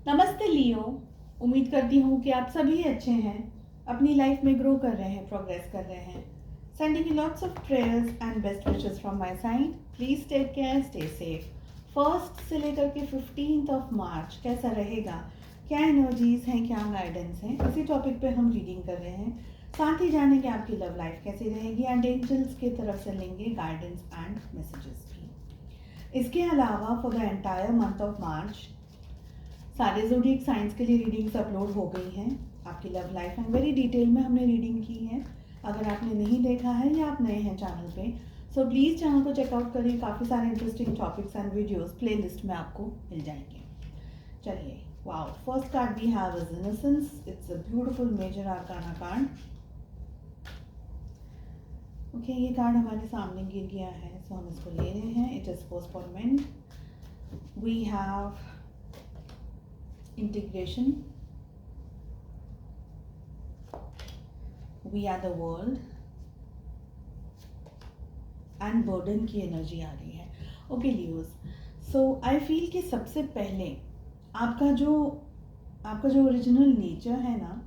नमस्ते लियो। उम्मीद करती हूँ कि आप सभी अच्छे हैं, अपनी लाइफ में ग्रो कर रहे हैं, प्रोग्रेस कर रहे हैं। Sending you lots of prayers and best wishes from my side. Please take care, stay safe. First से लेकर के 15th ऑफ मार्च कैसा रहेगा, क्या एनर्जीज हैं, क्या गाइडेंस हैं, इसी टॉपिक पे हम रीडिंग कर रहे हैं। साथ ही जानेंगे आपकी लव लाइफ कैसी रहेगी एंड एंजल्स की तरफ से लेंगे गाइडेंस एंड मैसेजेस भी। इसके अलावा for the entire month of March सारे ज़ोडिएक साइंस के लिए रीडिंग्स अपलोड हो गई हैं। आपकी love life and very detail में हमने रीडिंग की है। अगर आपने नहीं देखा है या आप नए हैं चैनल पे, सो प्लीज़ चैनल को चेकआउट करिए। काफ़ी सारे interesting topics and videos playlist में आपको मिल जाएंगे। चलिए, wow, first card we have is innocence. It's a beautiful major arcana card. Okay, ये कार्ड हमारे सामने गिर गया है, सो हम इसको ले रहे हैं। It is postponement. We have integration, we are the world and burden की एनर्जी आ रही है। Okay Leos, so I feel कि सबसे पहले आपका जो ओरिजिनल नेचर है ना,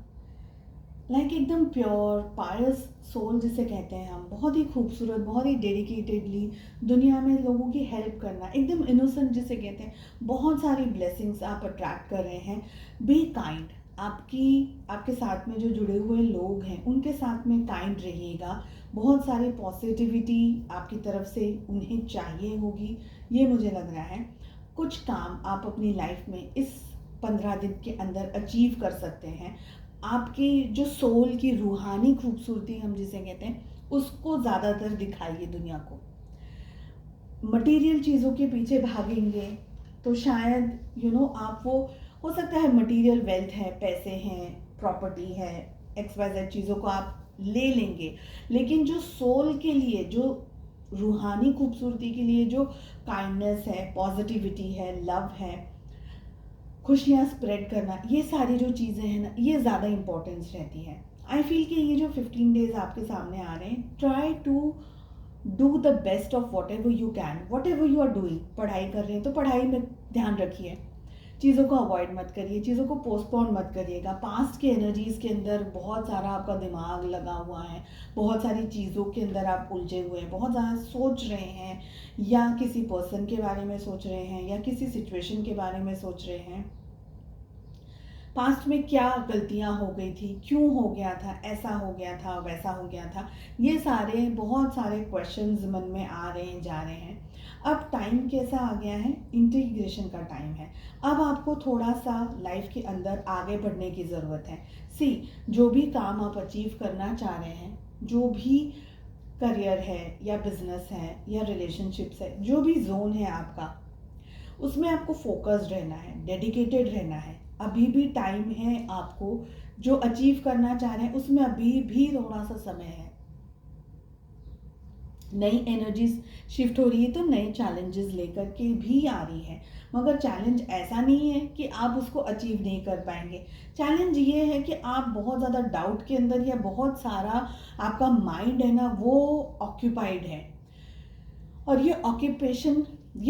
लाइक एकदम प्योर पायस सोल जिसे कहते हैं हम, बहुत ही खूबसूरत, बहुत ही डेडिकेटेडली दुनिया में लोगों की हेल्प करना, एकदम इनोसेंट जिसे कहते हैं, बहुत सारी ब्लेसिंग्स आप अट्रैक्ट कर रहे हैं। Be kind. आपके साथ में जो जुड़े हुए लोग हैं उनके साथ में काइंड रहिएगा। बहुत सारी पॉजिटिविटी आपकी तरफ से उन्हें चाहिए होगी, ये मुझे लग रहा है। कुछ काम आप अपनी लाइफ में इस 15 दिन के अंदर अचीव कर सकते हैं। आपकी जो सोल की रूहानी खूबसूरती हम जिसे कहते हैं, उसको ज़्यादातर दिखाइए दुनिया को। मटेरियल चीज़ों के पीछे भागेंगे तो शायद आप वो, हो सकता है मटेरियल वेल्थ है, पैसे हैं, प्रॉपर्टी है, XYZ चीज़ों को आप ले लेंगे, लेकिन जो सोल के लिए, जो रूहानी खूबसूरती के लिए, जो काइंडनेस है, पॉजिटिविटी है, लव है, खुशियाँ स्प्रेड करना, ये सारी जो चीज़ें हैं ना, ये ज़्यादा इम्पोर्टेंस रहती है। आई फील कि ये जो 15 डेज आपके सामने आ रहे हैं, try to do the best of whatever you can, whatever you are doing. पढ़ाई कर रहे हैं तो पढ़ाई में ध्यान रखिए, चीज़ों को अवॉइड मत करिए, चीज़ों को पोस्टपोन मत करिएगा। पास्ट के एनर्जीज़ के अंदर बहुत सारा आपका दिमाग लगा हुआ है, बहुत सारी चीज़ों के अंदर आप उलझे हुए हैं, बहुत ज़्यादा सोच रहे हैं, या किसी पर्सन के बारे में सोच रहे हैं, या किसी सिचुएशन के बारे में सोच रहे हैं। पास्ट में क्या गलतियां हो गई थी, क्यों हो गया था, ऐसा हो गया था, वैसा हो गया था, ये सारे बहुत सारे क्वेश्चंस मन में आ रहे हैं, जा रहे हैं। अब टाइम कैसा आ गया है, इंटीग्रेशन का टाइम है। अब आपको थोड़ा सा लाइफ के अंदर आगे बढ़ने की ज़रूरत है। जो भी काम आप अचीव करना चाह रहे हैं, जो भी करियर है या बिजनेस है या रिलेशनशिप्स है, जो भी जोन है आपका, उसमें आपको फोकस्ड रहना है, डेडिकेटेड रहना है। अभी भी टाइम है आपको, जो अचीव करना चाह रहे हैं उसमें अभी भी थोड़ा सा समय है। नई एनर्जीज शिफ्ट हो रही है तो नए चैलेंजेस लेकर के भी आ रही है, मगर चैलेंज ऐसा नहीं है कि आप उसको अचीव नहीं कर पाएंगे। चैलेंज ये है कि आप बहुत ज़्यादा डाउट के अंदर, या बहुत सारा आपका माइंड है ना वो ऑक्यूपाइड है, और ये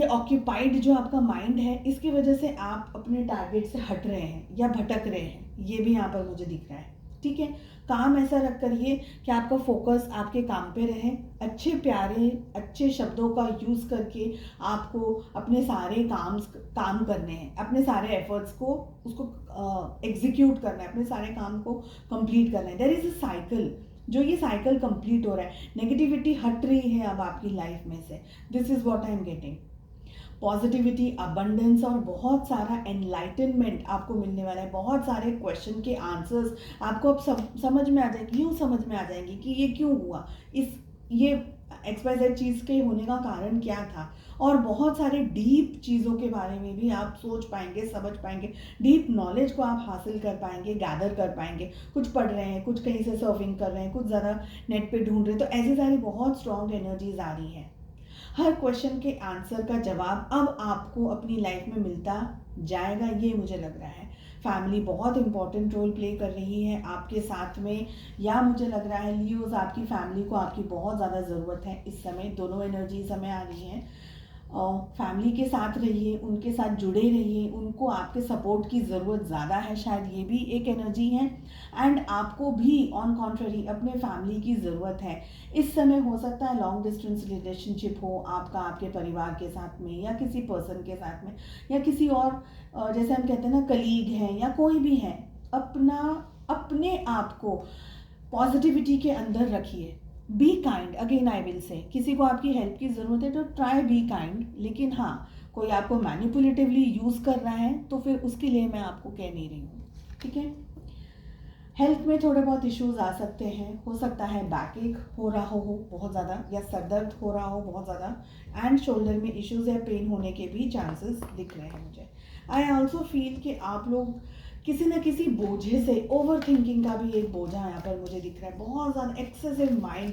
ऑक्यूपाइड जो आपका माइंड है, इसकी वजह से आप अपने टारगेट से हट रहे हैं या भटक रहे हैं, ये भी यहाँ पर मुझे दिख रहा है। ठीक है, काम ऐसा रख करिए कि आपका फोकस आपके काम पे रहे। अच्छे प्यारे अच्छे शब्दों का यूज़ करके आपको अपने सारे काम करने हैं, अपने सारे एफर्ट्स को उसको एग्जीक्यूट करना है, अपने सारे काम को कंप्लीट करना है। देयर इज़ अ साइकिल, जो ये साइकिल कंप्लीट हो रहा है, नेगेटिविटी हट रही है अब आपकी लाइफ में से। This is what I am getting. Positivity, abundance और बहुत सारा एनलाइटनमेंट आपको मिलने वाला है। बहुत सारे क्वेश्चन के आंसर्स आपको अब समझ में आ जाएंगे, यूँ समझ में आ जाएंगे कि ये क्यों हुआ, ये XYZ चीज़ के होने का कारण क्या था। और बहुत सारे डीप चीज़ों के बारे में भी आप सोच पाएंगे, समझ पाएंगे, डीप नॉलेज को आप हासिल कर पाएंगे, गैदर कर पाएंगे। कुछ पढ़ रहे हैं, कुछ कहीं से सर्फिंग कर रहे हैं, कुछ ज़्यादा नेट पे ढूंढ रहे हैं, तो ऐसी सारी बहुत स्ट्रॉन्ग एनर्जीज आ रही हैं। हर क्वेश्चन के आंसर का जवाब अब आपको अपनी लाइफ में मिलता जाएगा, ये मुझे लग रहा है। फैमिली बहुत इंपॉर्टेंट रोल प्ले कर रही है आपके साथ में, या मुझे लग रहा है लियोज आपकी फैमिली को आपकी बहुत ज़्यादा ज़रूरत है इस समय। दोनों एनर्जीज हमें आ रही हैं। फैमिली के साथ रहिए, उनके साथ जुड़े रहिए, उनको आपके सपोर्ट की ज़रूरत ज़्यादा है, शायद ये भी एक एनर्जी है। एंड आपको भी ऑन कॉन्ट्ररी अपने फैमिली की ज़रूरत है। इस समय हो सकता है लॉन्ग डिस्टेंस रिलेशनशिप हो आपका, आपके परिवार के साथ में या किसी पर्सन के साथ में, या किसी और जैसे हम कहते हैं ना कलीग हैं या कोई भी है, अपने आप को पॉजिटिविटी के अंदर रखिए। Be kind, again I will say, किसी को आपकी हेल्प की ज़रूरत है तो ट्राई बी काइंड, लेकिन हाँ, कोई आपको मैनिपुलेटिवली यूज़ कर रहा है तो फिर उसके लिए मैं आपको कह नहीं रही हूँ, ठीक है। हेल्थ में थोड़े बहुत इश्यूज आ सकते हैं, हो सकता है बैक एक हो रहा हो बहुत ज़्यादा, या सर दर्द हो रहा हो बहुत ज़्यादा, एंड शोल्डर में इश्यूज या पेन होने के भी चांसेस दिख रहे हैं मुझे। आई ऑल्सो फील कि आप लोग किसी न किसी बोझे से, ओवर थिंकिंग का भी एक बोझा यहाँ पर मुझे दिख रहा है, बहुत ज़्यादा एक्सेसिव माइंड,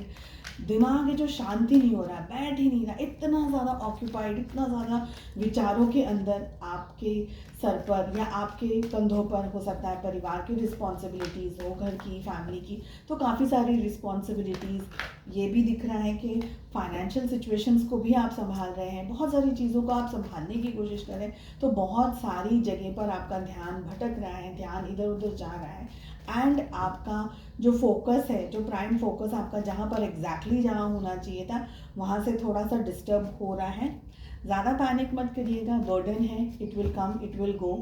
दिमाग है जो शांति नहीं हो रहा, बैठ ही नहीं रहा, इतना ज़्यादा ऑक्यूपाइड, इतना ज़्यादा विचारों के अंदर आपके सर पर या आपके कंधों पर हो सकता है परिवार की रिस्पॉन्सिबिलिटीज़ हो, घर की, फैमिली की, तो काफ़ी सारी रिस्पॉन्सिबिलिटीज़। ये भी दिख रहा है कि फाइनेंशियल सिचुएशंस को भी आप संभाल रहे हैं, बहुत सारी चीज़ों को आप संभालने की कोशिश कर रहे हैं, तो बहुत सारी जगह पर आपका ध्यान भटक रहा है, ध्यान इधर उधर जा रहा है, एंड आपका जो फोकस है, जो प्राइम फोकस आपका जहाँ पर एग्जैक्टली जहाँ होना चाहिए था, वहाँ से थोड़ा सा डिस्टर्ब हो रहा है। ज़्यादा पैनिक मत करिएगा, बर्डन है, it will come it will go,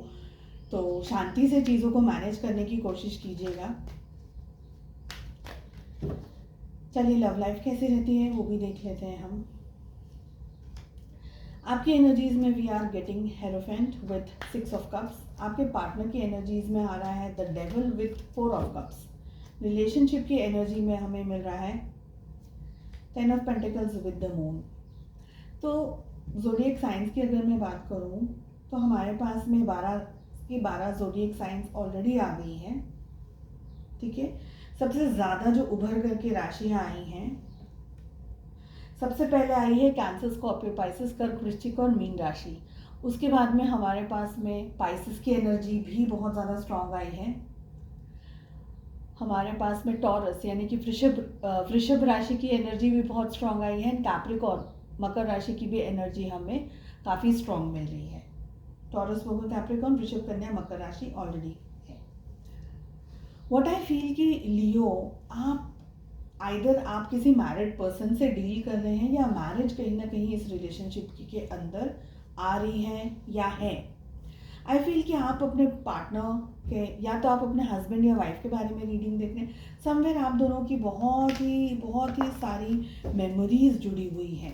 तो शांति से चीज़ों को मैनेज करने की कोशिश कीजिएगा। चलिए लव लाइफ कैसी रहती है वो भी देख लेते हैं हम। आपकी एनर्जीज में we are getting hierophant with 6 of cups. आपके पार्टनर की एनर्जीज में आ रहा है the devil with 4 of cups. Relationship की एनर्जी में हमें मिल रहा है 10 of pentacles with the moon. तो ज़ोडिएक साइंस की अगर मैं बात करूं तो हमारे पास में 12 की 12 ज़ोडिएक साइंस ऑलरेडी आ गई हैं, ठीक है। सबसे ज़्यादा जो उभर करके राशियाँ आई हैं, सबसे पहले आई है कैंसर, स्कॉर्पियो, पाइसेस, कर्क, वृश्चिक और मीन राशि। उसके बाद में हमारे पास में पाइसेस की एनर्जी भी बहुत ज़्यादा स्ट्रांग आई है। हमारे पास में टॉरस यानी कि वृषभ राशि की एनर्जी भी बहुत स्ट्रांग आई है। कैप्रिकॉर्न, मकर राशि की भी एनर्जी हमें काफ़ी स्ट्रांग मिल रही है। टॉरस, मकर, कैप्रिकॉर्न, वृषभ, कन्या, मकर राशि ऑलरेडी है। व्हाट आई फील कि लियो, आप किसी मैरिड पर्सन से डील कर रहे हैं, या मैरिज कहीं ना कहीं इस रिलेशनशिप के अंदर आ रही है या है। आई फील कि आप अपने पार्टनर के, या तो आप अपने हस्बैंड या वाइफ के बारे में रीडिंग देख रहे हैं, समवेयर आप दोनों की बहुत ही सारी मेमोरीज जुड़ी हुई हैं।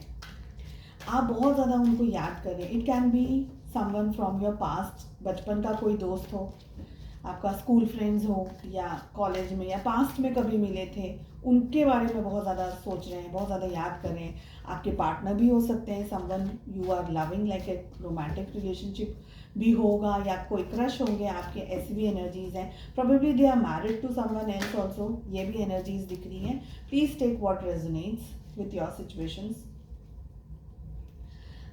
आप बहुत ज़्यादा उनको याद कर रहे हैं। It can be someone from your past, बचपन का कोई दोस्त हो, आपका स्कूल फ्रेंड्स हो, या कॉलेज में या पास्ट में कभी मिले थे, उनके बारे में बहुत ज़्यादा सोच रहे हैं, बहुत ज़्यादा याद कर रहे हैं। आपके पार्टनर भी हो सकते हैं, someone you are loving, like a romantic relationship भी होगा, या कोई क्रश होंगे आपके, ऐसी भी एनर्जीज हैं। Probably they are married to someone else also, ये भी एनर्जीज दिख रही हैं। Please take what resonates with your situations.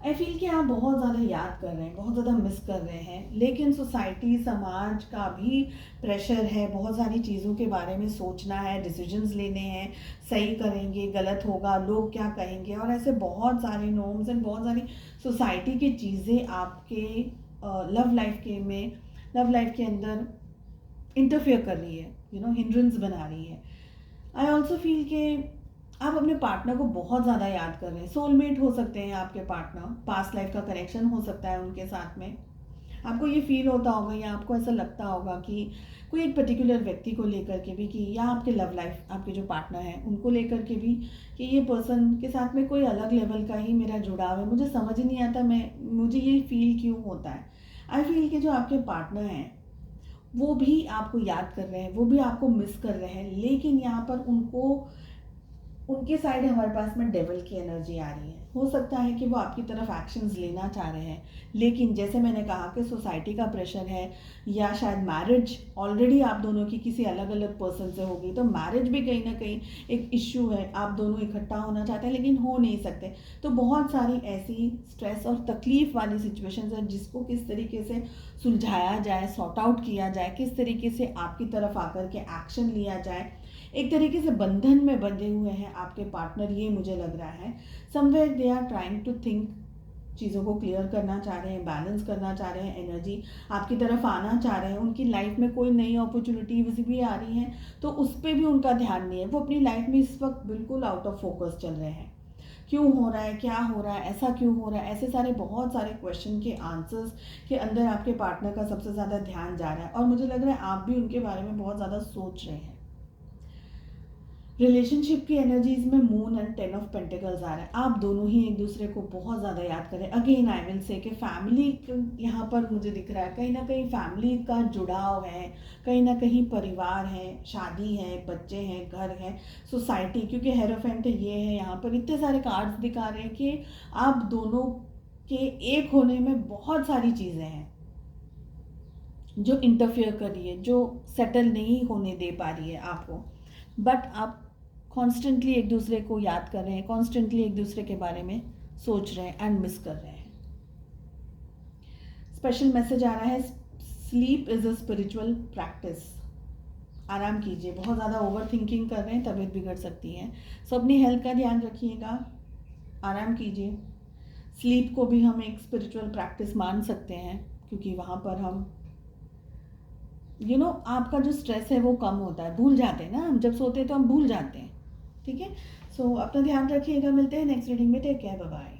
I feel कि आप बहुत ज़्यादा याद कर रहे हैं, बहुत ज़्यादा मिस कर रहे हैं, लेकिन सोसाइटी, समाज का भी प्रेशर है, बहुत सारी चीज़ों के बारे में सोचना है, डिसीजंस लेने हैं, सही करेंगे, गलत होगा, लोग क्या कहेंगे, और ऐसे बहुत सारे नॉर्म्स एंड बहुत सारी सोसाइटी की चीज़ें आपके लव लाइफ के अंदर इंटरफेयर कर रही है, हिंड्रेंस बना रही है। आई ऑल्सो फील कि आप अपने पार्टनर को बहुत ज़्यादा याद कर रहे हैं। सोलमेट हो सकते हैं आपके पार्टनर, पास्ट लाइफ का कनेक्शन हो सकता है उनके साथ में। आपको ये फील होता होगा, या आपको ऐसा लगता होगा कि कोई एक पर्टिकुलर व्यक्ति को लेकर के भी, कि या आपके लव लाइफ, आपके जो पार्टनर हैं उनको लेकर के भी, कि ये पर्सन के साथ में कोई अलग लेवल का ही मेरा जुड़ाव है, मुझे समझ ही नहीं आता मुझे ये फील क्यों होता है। आई फील कि जो आपके पार्टनर हैं वो भी आपको याद कर रहे हैं, वो भी आपको मिस कर रहे हैं, लेकिन यहाँ पर उनके साइड हमारे पास में डेविल की एनर्जी आ रही है। हो सकता है कि वो आपकी तरफ एक्शंस लेना चाह रहे हैं, लेकिन जैसे मैंने कहा कि सोसाइटी का प्रेशर है, या शायद मैरिज ऑलरेडी आप दोनों की किसी अलग अलग पर्सन से होगी, तो मैरिज भी कहीं ना कहीं एक इश्यू है। आप दोनों इकट्ठा होना चाहते हैं लेकिन हो नहीं सकते। तो बहुत सारी ऐसी स्ट्रेस और तकलीफ वाली सिचुएशंस हैं जिसको किस तरीके से सुलझाया जाए, सॉर्ट आउट किया जाए, किस तरीके से आपकी तरफ आकर के एक्शन लिया जाए। एक तरीके से बंधन में बंधे हुए हैं आपके पार्टनर, ये मुझे लग रहा है। Somewhere they are trying to think चीज़ों को क्लियर करना चाह रहे हैं, बैलेंस करना चाह रहे हैं, एनर्जी आपकी तरफ आना चाह रहे हैं, उनकी लाइफ में कोई नई अपॉर्चुनिटीज भी आ रही हैं तो उस पर भी उनका ध्यान नहीं है। वो अपनी लाइफ में इस वक्त बिल्कुल आउट ऑफ फोकस चल रहे हैं। क्यों हो रहा है, क्या हो रहा है, ऐसा क्यों हो रहा है, ऐसे सारे बहुत सारे क्वेश्चन के आंसर्स के अंदर आपके पार्टनर का सबसे ज़्यादा ध्यान जा रहा है और मुझे लग रहा है आप भी उनके बारे में बहुत ज़्यादा सोच रहे हैं। रिलेशनशिप की एनर्जीज में मून एंड 10 ऑफ पेंटिकल्स आ रहा है। आप दोनों ही एक दूसरे को बहुत ज़्यादा याद करें। अगेन आई विल से कि फैमिली यहाँ पर मुझे दिख रहा है, कहीं ना कहीं फैमिली का जुड़ाव है, कहीं ना कहीं परिवार है, शादी है, बच्चे हैं, घर है, सोसाइटी, क्योंकि हेरोफेंट ये है यहाँ पर। इतने सारे कार्ड्स दिखा रहे हैं कि आप दोनों के एक होने में बहुत सारी चीज़ें हैं जो इंटरफेयर कर रही है, जो सेटल नहीं होने दे पा रही है आपको। बट आप कॉन्स्टेंटली एक दूसरे को याद कर रहे हैं, कॉन्स्टेंटली एक दूसरे के बारे में सोच रहे हैं एंड मिस कर रहे हैं। स्पेशल मैसेज आ रहा है, sleep is a spiritual practice. आराम कीजिए, बहुत ज़्यादा ओवर थिंकिंग कर रहे हैं, तबीयत बिगड़ सकती है। सो अपनी हेल्थ का ध्यान रखिएगा, आराम कीजिए। स्लीप को भी हम एक स्पिरिचुअल प्रैक्टिस मान सकते हैं, क्योंकि वहाँ पर हम आपका जो स्ट्रेस है वो कम होता है, भूल जाते हैं ना हम, जब सोते हैं तो हम भूल जाते हैं। ठीक है, सो अपना ध्यान रखिएगा, मिलते हैं नेक्स्ट रीडिंग में। Take care, bye bye.